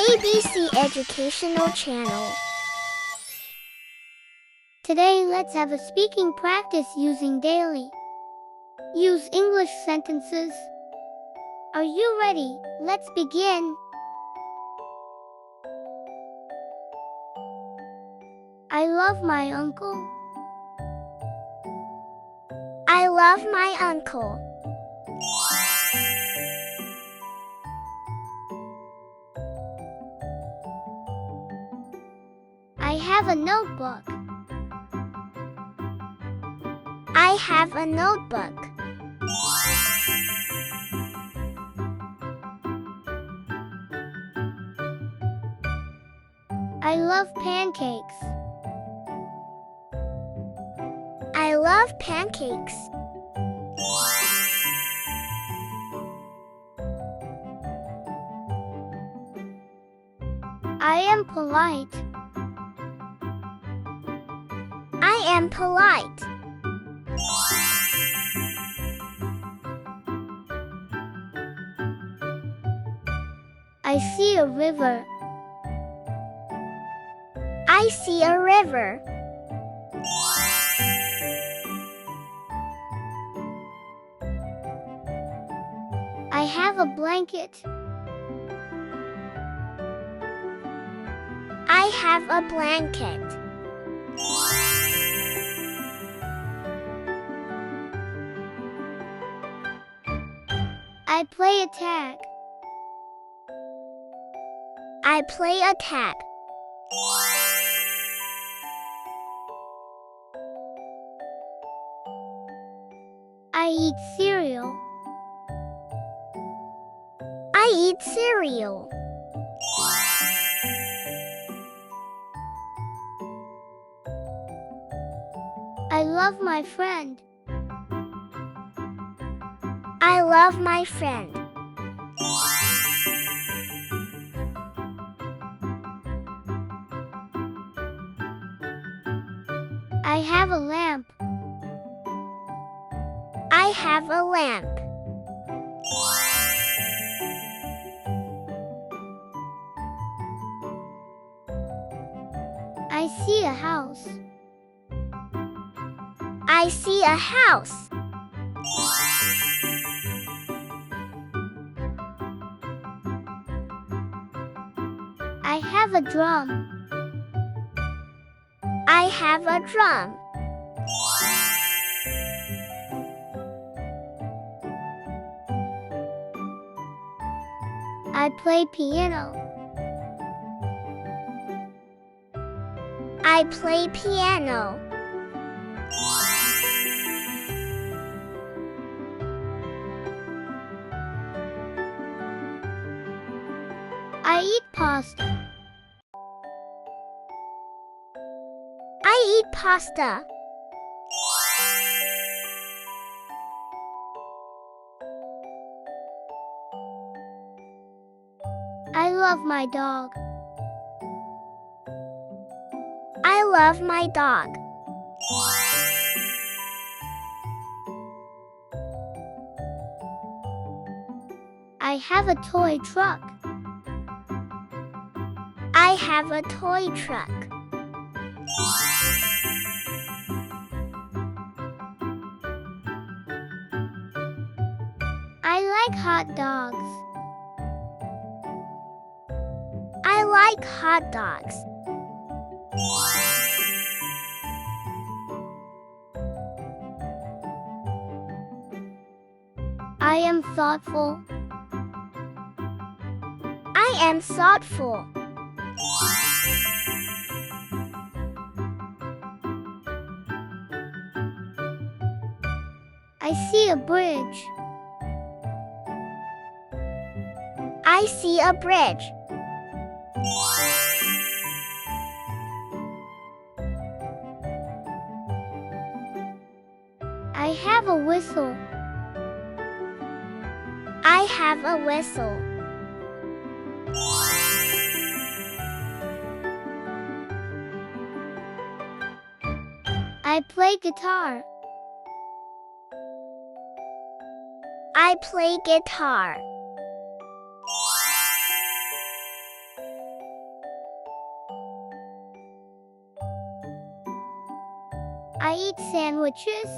ABC Educational Channel. Today let's have a speaking practice using daily. Use English sentences. Are you ready? Let's begin. I love my uncle. I love my uncle. I have a notebook. I have a notebook. I love pancakes. I love pancakes. I am polite. I am polite. I see a river. I see a river. I have a blanket. I have a blanket. I play a tag. I play a tag. I eat cereal. I eat cereal. I love my friend. I love my friend. I have a lamp. I have a lamp. I see a house. I see a house. I have a drum. I have a drum. I play piano. I play piano. I eat pasta. I eat pasta. I love my dog. I love my dog. I have a toy truck. I have a toy truck. I like hot dogs. I like hot dogs. I am thoughtful. I am thoughtful. I see a bridge. I see a bridge. I have a whistle. I have a whistle. I play guitar. I play guitar. I eat sandwiches.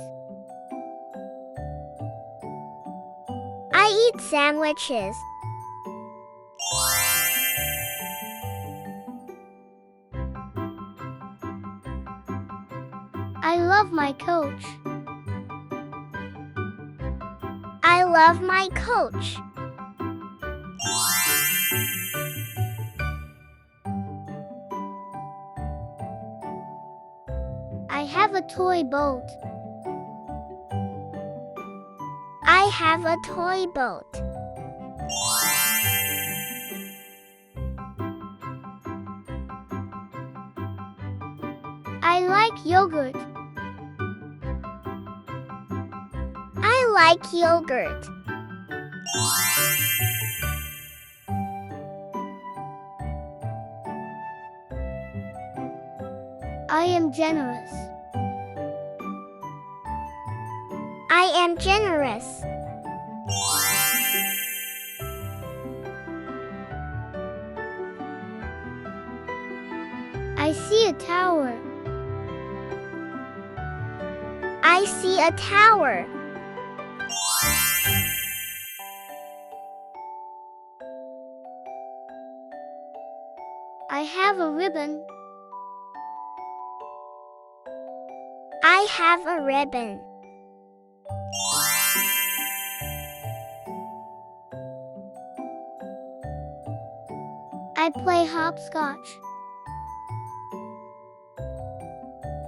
I eat sandwiches. I love my coach. I love my coach. I have a toy boat. I have a toy boat. I like yogurt. I like yogurt. I am generous. I am generous. I see a tower. I see a tower. I have a ribbon. I have a ribbon. I play hopscotch.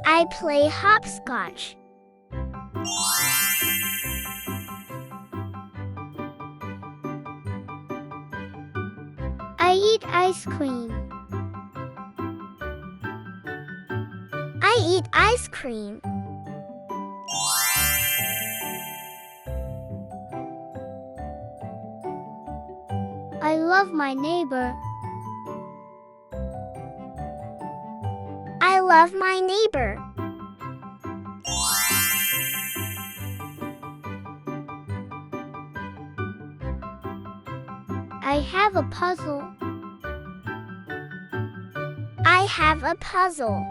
I play hopscotch. I eat ice cream. I eat ice cream. I love my neighbor. I love my neighbor. I have a puzzle. I have a puzzle.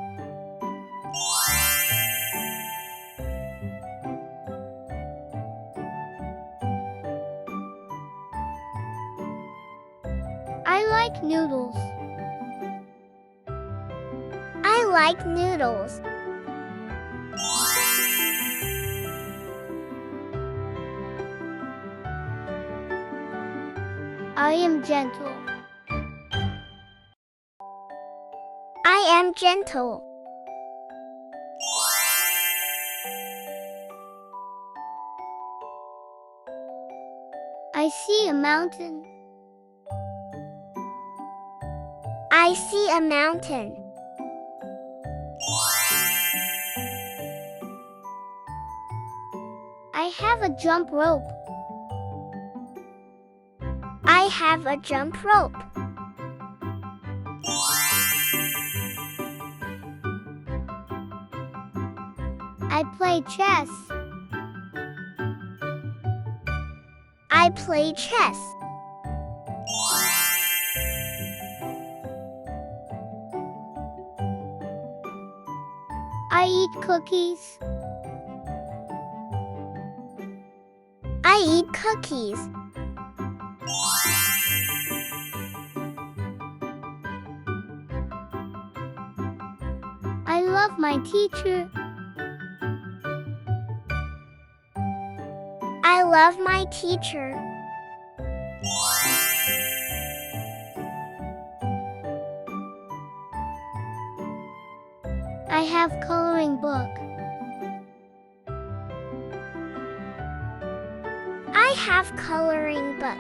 I like noodles. I like noodles. I am gentle. I am gentle. I see a mountain. I see a mountain. I have a jump rope. I have a jump rope. I play chess. I play chess. I eat cookies. I eat cookies. I love my teacher. I love my teacher. I have coloring book. I have coloring book.